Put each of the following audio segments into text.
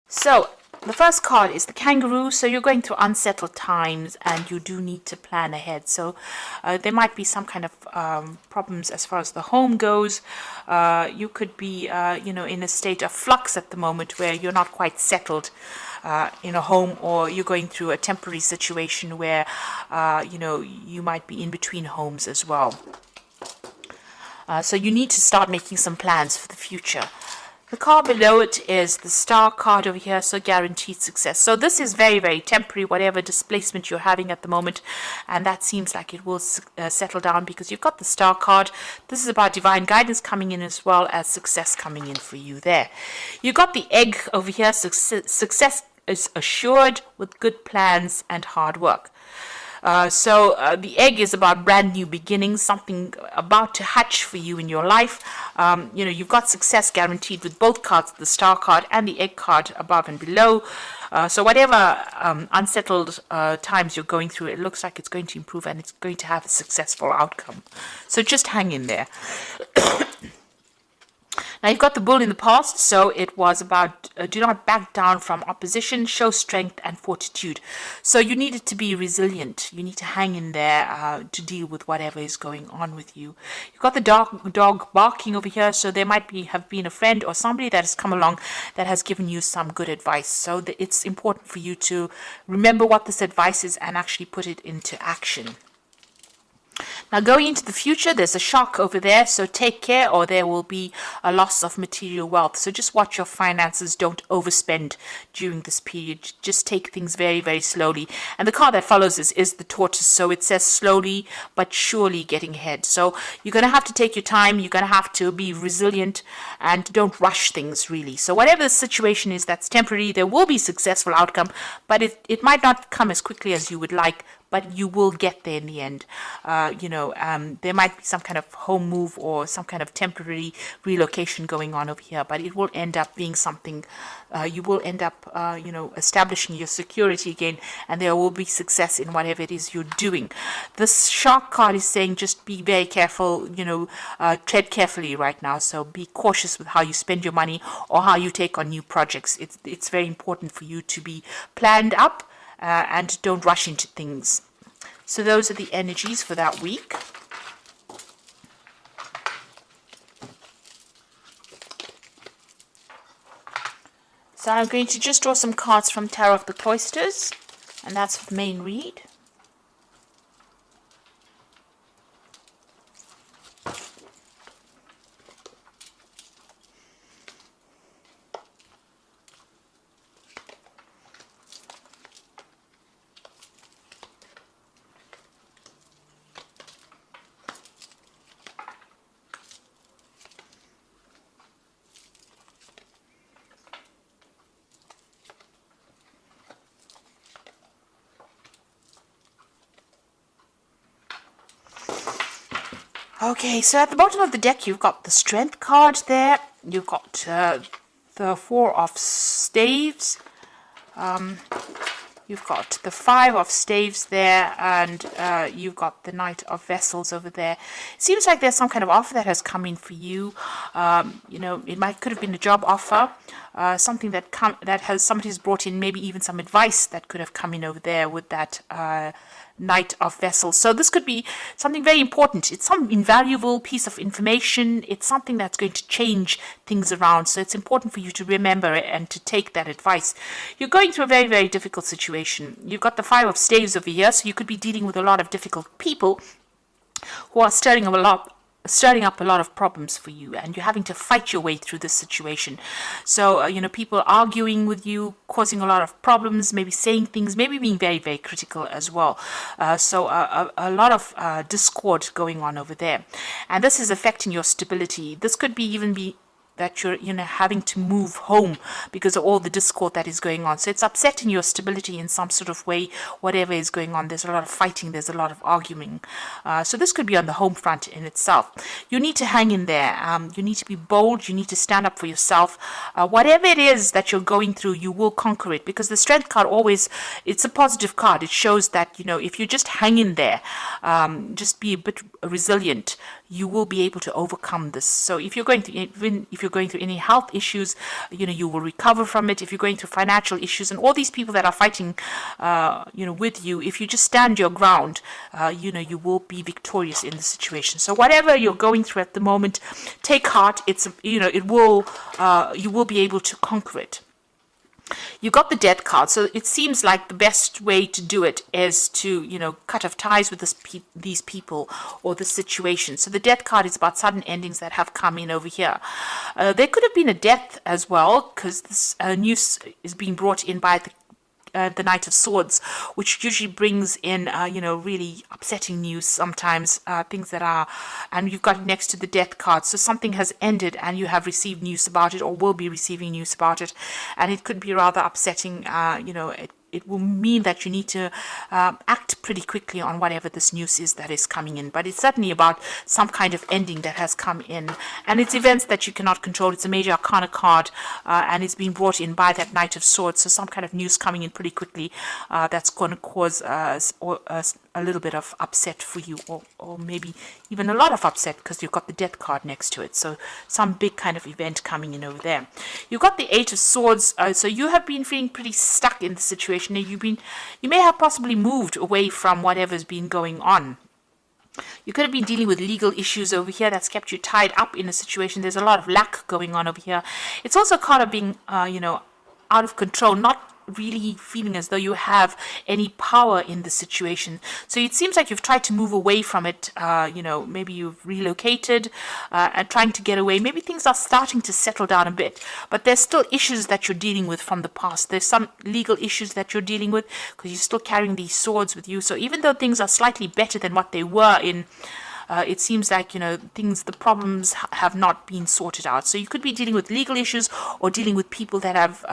So the first card is the kangaroo. So you're going through unsettled times and you do need to plan ahead. So there might be some kind of problems as far as the home goes. You could be, in a state of flux at the moment where you're not quite settled in a home, or you're going through a temporary situation where, you might be in between homes as well. So you need to start making some plans for the future. The card below it is the star card over here, so guaranteed success. So this is very, very temporary, whatever displacement you're having at the moment, and that seems like it will settle down because you've got the star card. This is about divine guidance coming in as well as success coming in for you there. You've got the egg over here, so success is assured with good plans and hard work. So the egg is about brand new beginnings, something about to hatch for you in your life. You've got success guaranteed with both cards, the star card and the egg card above and below. So whatever unsettled times you're going through, it looks like it's going to improve and it's going to have a successful outcome. So just hang in there. Now, you've got the bull in the past, so it was about do not back down from opposition, show strength and fortitude. So you needed to be resilient. You need to hang in there to deal with whatever is going on with you. You've got the dog barking over here, so there might have been a friend or somebody that has come along that has given you some good advice. So it's important for you to remember what this advice is and actually put it into action. Now, going into the future, there's a shark over there, so take care or there will be a loss of material wealth. So just watch your finances, don't overspend during this period. Just take things very, very slowly. And the card that follows is the tortoise, so it says slowly but surely getting ahead. So you're going to have to take your time, you're going to have to be resilient and don't rush things really. So whatever the situation is that's temporary, there will be successful outcome, but it might not come as quickly as you would like, but you will get there in the end. There might be some kind of home move or some kind of temporary relocation going on over here, but it will end up being something, you will end up, establishing your security again, and there will be success in whatever it is you're doing. This shark card is saying just be very careful, tread carefully right now, so be cautious with how you spend your money or how you take on new projects. It's very important for you to be planned up, and don't rush into things. So those are the energies for that week. So I'm going to just draw some cards from Tarot of the Cloysters, and that's for the main read. Okay, so at the bottom of the deck, you've got the Strength card there. You've got the Four of Staves. You've got the Five of Staves there, and you've got the Knight of Vessels over there. It seems like there's some kind of offer that has come in for you. It could have been a job offer, something that somebody's brought in, maybe even some advice that could have come in over there with that Knight of Vessels. So this could be something very important. It's some invaluable piece of information. It's something that's going to change things around. So it's important for you to remember it and to take that advice. You're going through a very, very difficult situation. You've got the Five of Staves over here, so you could be dealing with a lot of difficult people who are stirring up a lot of problems for you, and you're having to fight your way through this situation. So people arguing with you, causing a lot of problems, maybe saying things, maybe being very, very critical as well. So a lot of discord going on over there, and this is affecting your stability. This could even be that you're having to move home because of all the discord that is going on. So it's upsetting your stability in some sort of way, whatever is going on. There's a lot of fighting, there's a lot of arguing. So this could be on the home front in itself. You need to hang in there. You need to be bold. You need to stand up for yourself. Whatever it is that you're going through, you will conquer it, because the Strength card it's a positive card. It shows that, if you just hang in there, just be a bit resilient. You will be able to overcome this. So if you're going through, even if you're going through any health issues, you will recover from it. If you're going through financial issues, and all these people that are fighting, with you, if you just stand your ground, you will be victorious in the situation. So whatever you're going through at the moment, take heart. You will be able to conquer it. You got the Death card, so it seems like the best way to do it is to, cut off ties with these people or the situation. So the Death card is about sudden endings that have come in over here. There could have been a death as well, because this news is being brought in by the Knight of Swords, which usually brings in, really upsetting news sometimes, things that are, and you've got it next to the Death card. So something has ended and you have received news about it or will be receiving news about it. And it could be rather upsetting, it will mean that you need to act pretty quickly on whatever this news is that is coming in. But it's certainly about some kind of ending that has come in. And it's events that you cannot control. It's a major arcana card, and it's been brought in by that Knight of Swords. So some kind of news coming in pretty quickly that's going to cause a little bit of upset for you, or maybe even a lot of upset, because you've got the Death card next to it. So some big kind of event coming in over there. You've got the Eight of Swords. So you have been feeling pretty stuck in the situation. You may have possibly moved away from whatever's been going on. You could have been dealing with legal issues over here that's kept you tied up in a situation. There's a lot of lack going on over here. It's also kind of being, out of control, not really feeling as though you have any power in the situation. So it seems like you've tried to move away from it. Maybe you've relocated and trying to get away. Maybe things are starting to settle down a bit, but there's still issues that you're dealing with from the past. There's some legal issues that you're dealing with because you're still carrying these swords with you. So even though things are slightly better than what they were in, it seems like, the problems have not been sorted out. So you could be dealing with legal issues or dealing with people that have,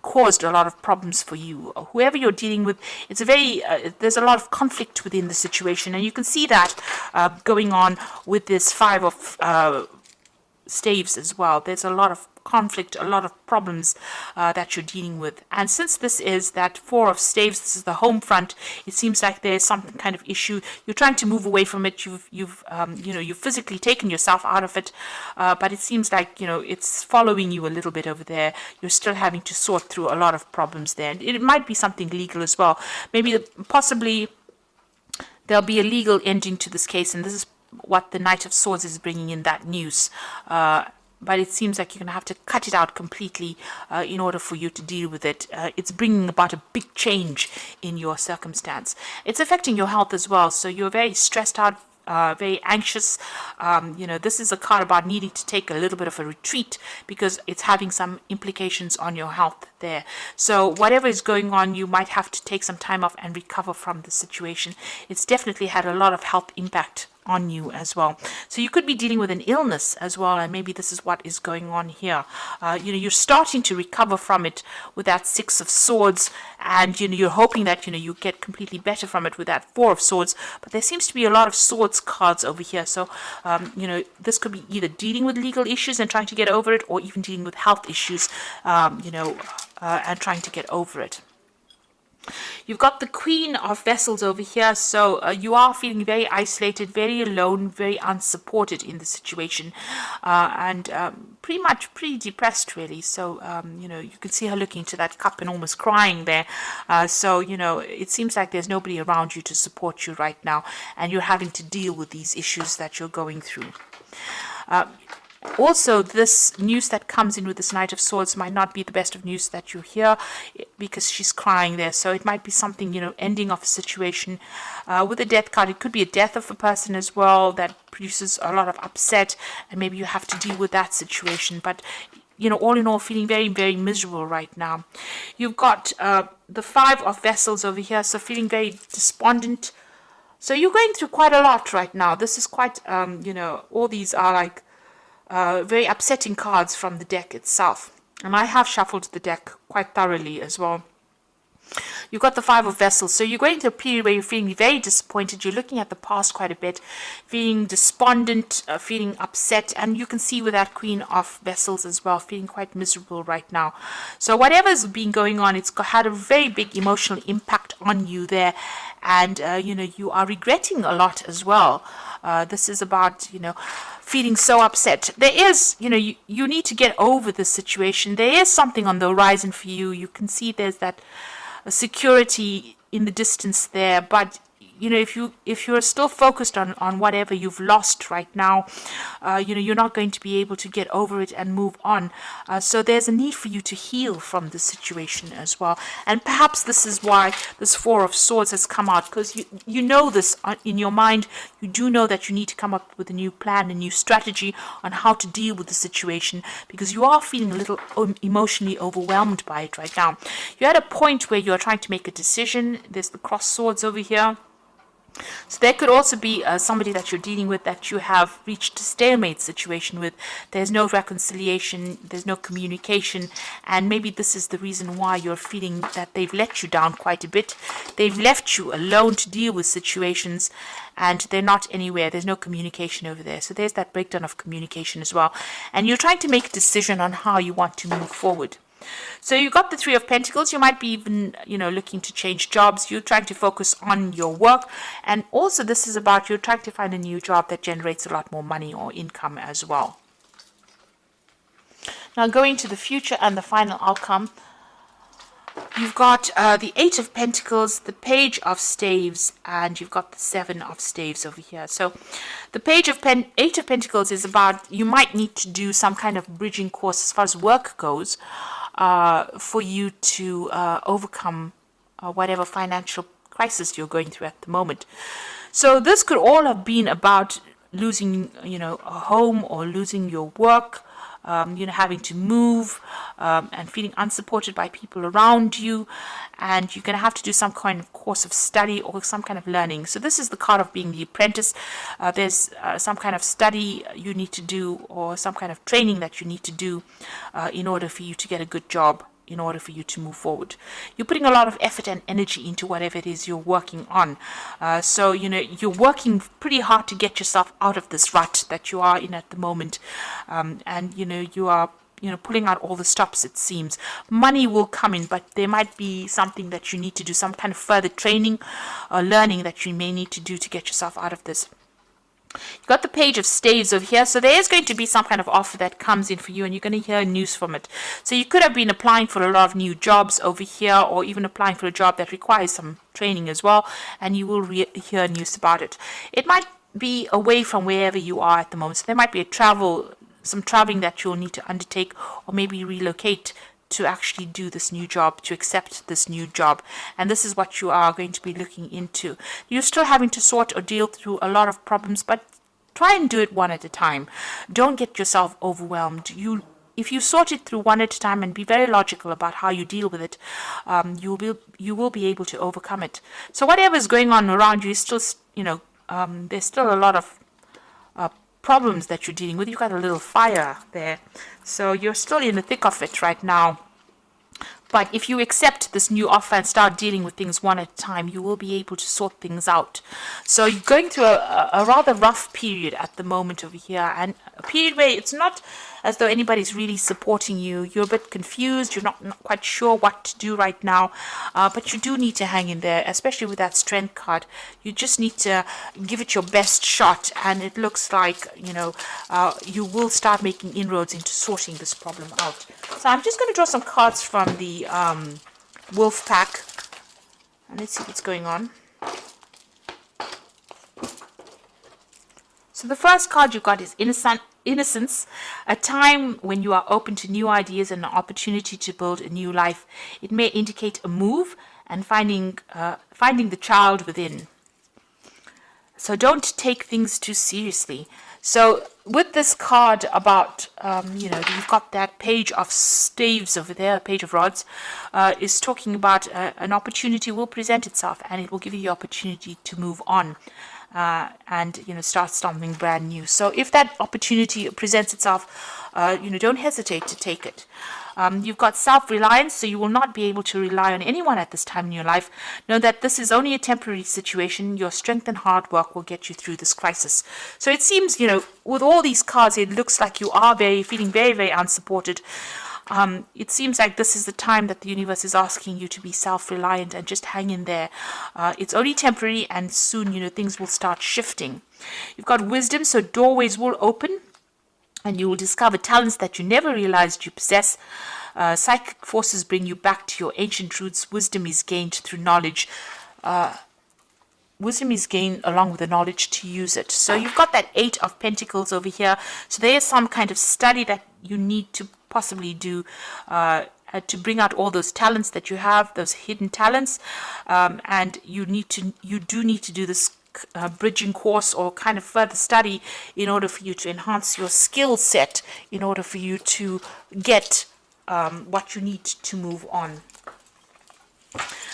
caused a lot of problems for you. Whoever you're dealing with, it's there's a lot of conflict within the situation. And you can see that going on with this Five of Staves as well. There's a lot of conflict, a lot of problems that you're dealing with. And since this is that Four of Staves, this is the home front, it seems like there's some kind of issue. You're trying to move away from it. You've physically taken yourself out of it, but it seems like, it's following you a little bit over there. You're still having to sort through a lot of problems there. And it might be something legal as well. Maybe possibly there'll be a legal ending to this case, and this is what the Knight of Swords is bringing in, that news. But it seems like you're going to have to cut it out completely in order for you to deal with it. It's bringing about a big change in your circumstance. It's affecting your health as well. So you're very stressed out, very anxious. This is a card about needing to take a little bit of a retreat because it's having some implications on your health there. So whatever is going on, you might have to take some time off and recover from the situation. It's definitely had a lot of health impact on you as well. So you could be dealing with an illness as well, and maybe this is what is going on here. You're starting to recover from it with that Six of Swords, and you're hoping that you get completely better from it with that Four of Swords. But there seems to be a lot of swords cards over here. So this could be either dealing with legal issues and trying to get over it, or even dealing with health issues, and trying to get over it. You've got the Queen of Vessels over here, so you are feeling very isolated, very alone, very unsupported in the situation, and pretty depressed, really. So, you can see her looking to that cup and almost crying there. So, it seems like there's nobody around you to support you right now, and you're having to deal with these issues that you're going through. Also, this news that comes in with this Knight of Swords might not be the best of news that you hear, because she's crying there. So it might be something, ending of a situation. With the Death card, it could be a death of a person as well that produces a lot of upset, and maybe you have to deal with that situation. But, all in all, feeling very, very miserable right now. You've got the Five of Vessels over here, so feeling very despondent. So you're going through quite a lot right now. This is quite, all these are like very upsetting cards from the deck itself. And I have shuffled the deck quite thoroughly as well. You've got the Five of Vessels. So you're going through a period where you're feeling very disappointed. You're looking at the past quite a bit, feeling despondent, feeling upset. And you can see with that Queen of Vessels as well, feeling quite miserable right now. So whatever's been going on, it's had a very big emotional impact on you there. And, you are regretting a lot as well. This is about, feeling so upset. There is, you need to get over the situation. There is something on the horizon for you. You can see there's that security in the distance there, but if you're still focused on whatever you've lost right now, you're not going to be able to get over it and move on. So there's a need for you to heal from the situation as well. And perhaps this is why this Four of Swords has come out, because you know this in your mind. You do know that you need to come up with a new plan, a new strategy on how to deal with the situation, because you are feeling a little emotionally overwhelmed by it right now. You're at a point where you're trying to make a decision. There's the cross swords over here. So there could also be somebody that you're dealing with that you have reached a stalemate situation with. There's no reconciliation, there's no communication, and maybe this is the reason why you're feeling that they've let you down quite a bit. They've left you alone to deal with situations, and they're not anywhere. There's no communication over there. So there's that breakdown of communication as well. And you're trying to make a decision on how you want to move forward. So you got the Three of Pentacles. You might be even, looking to change jobs. You're trying to focus on your work. And also this is about you're trying to find a new job that generates a lot more money or income as well. Now going to the future and the final outcome. You've got the Eight of Pentacles, the Page of Staves, and you've got the Seven of Staves over here. So the Eight of Pentacles is about you might need to do some kind of bridging course as far as work goes, for you to overcome whatever financial crisis you're going through at the moment. So this could all have been about losing, a home, or losing your work, having to move, and feeling unsupported by people around you, and you're going to have to do some kind of course of study or some kind of learning. So this is the card of being the apprentice. There's some kind of study you need to do, or some kind of training that you need to do in order for you to get a good job, in order for you to move forward. You're putting a lot of effort and energy into whatever it is you're working on. So, you're working pretty hard to get yourself out of this rut that you are in at the moment. And, you are, pulling out all the stops, it seems. Money will come in, but there might be something that you need to do, some kind of further training or learning that you may need to do to get yourself out of this. You've got the Page of Staves over here. So there is going to be some kind of offer that comes in for you, and you're going to hear news from it. So you could have been applying for a lot of new jobs over here, or even applying for a job that requires some training as well, and you will hear news about it. It might be away from wherever you are at the moment. So there might be some traveling that you'll need to undertake, or maybe relocate to actually do this new job, to accept this new job. And this is what you are going to be looking into. You're still having to sort or deal through a lot of problems, but try and do it one at a time. Don't get yourself overwhelmed. If you sort it through one at a time and be very logical about how you deal with it, you will be able to overcome it. So whatever is going on around you is still, there's still a lot of problems that you're dealing with. You've got a little fire there. So you're still in the thick of it right now. But if you accept this new offer and start dealing with things one at a time, you will be able to sort things out. So you're going through a rather rough period at the moment over here, and a period where it's not as though anybody's really supporting you. You're a bit confused. You're not quite sure what to do right now, but you do need to hang in there, especially with that Strength card. You just need to give it your best shot, and it looks like, you will start making inroads into sorting this problem out. So I'm just going to draw some cards from the Wolf Pack, and let's see what's going on. So the first card you got is Innocence, a time when you are open to new ideas and an opportunity to build a new life. It may indicate a move and finding the child within. So don't take things too seriously. So with this card about, you've got that Page of Staves over there, Page of Rods, is talking about an opportunity will present itself, and it will give you the opportunity to move on. And start something brand new. So if that opportunity presents itself, don't hesitate to take it. You've got self-reliance, so you will not be able to rely on anyone at this time in your life. Know that this is only a temporary situation. Your strength and hard work will get you through this crisis. So it seems, with all these cards, it looks like you are feeling very, very unsupported. It seems like this is the time that the universe is asking you to be self-reliant and just hang in there. It's only temporary, and soon, things will start shifting. You've got wisdom, so doorways will open and you will discover talents that you never realized you possess. Psychic forces bring you back to your ancient roots. Wisdom is gained through knowledge. Wisdom is gained along with the knowledge to use it. So you've got that 8 of Pentacles over here. So there is some kind of study that you need to possibly do to bring out all those talents that you have, those hidden talents. And you do need to do this bridging course or kind of further study in order for you to enhance your skill set, in order for you to get what you need to move on.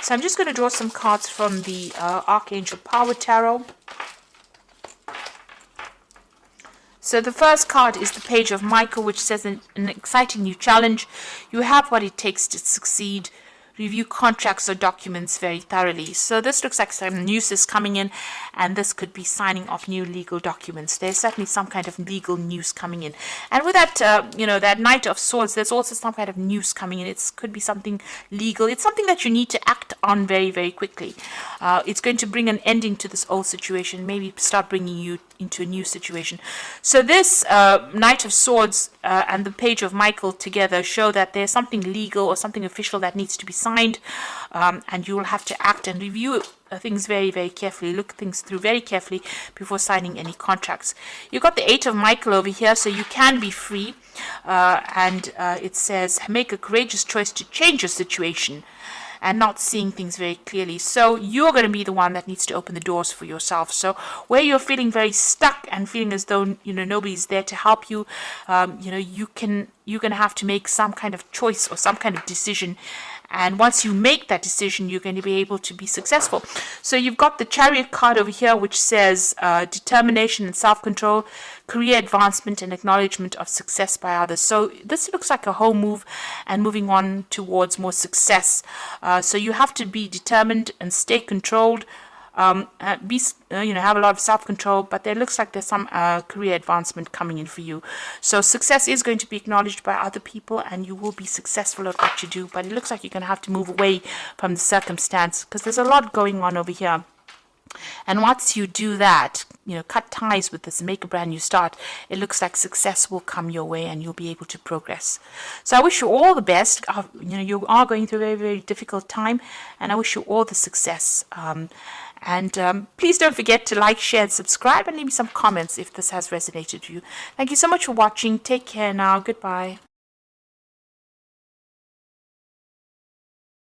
So I'm just going to draw some cards from the Archangel Power Tarot. So the first card is the Page of Michael, which says an exciting new challenge. You have what it takes to succeed. Review contracts or documents very thoroughly. So this looks like some news is coming in, and this could be signing of new legal documents. There's certainly some kind of legal news coming in. And with that, that Knight of Swords, there's also some kind of news coming in. It could be something legal. It's something that you need to act on very, very quickly. It's going to bring an ending to this old situation, maybe start bringing you into a new situation. So this Knight of Swords and the Page of Michael together show that there's something legal or something official that needs to be signed, and you will have to act and review things very, very carefully. Look things through very carefully before signing any contracts. You've got the 8 of Michael over here, so you can be free, and it says make a courageous choice to change your situation and not seeing things very clearly. So you're going to be the one that needs to open the doors for yourself. So where you're feeling very stuck and feeling as though nobody's there to help you, you're going to have to make some kind of choice or some kind of decision. And once you make that decision, you're going to be able to be successful. So you've got the Chariot card over here, which says determination and self-control, career advancement and acknowledgement of success by others. So this looks like a whole move and moving on towards more success. So you have to be determined and stay controlled. Have a lot of self-control, but there looks like there's some career advancement coming in for you. So success is going to be acknowledged by other people, and you will be successful at what you do, but it looks like you're going to have to move away from the circumstance because there's a lot going on over here. And once you do that, cut ties with this and make a brand new start, it looks like success will come your way and you'll be able to progress. So I wish you all the best. You are going through a very, very difficult time, and I wish you all the success. And please don't forget to like, share, and subscribe, and leave me some comments if this has resonated with you. Thank you so much for watching. Take care now. Goodbye.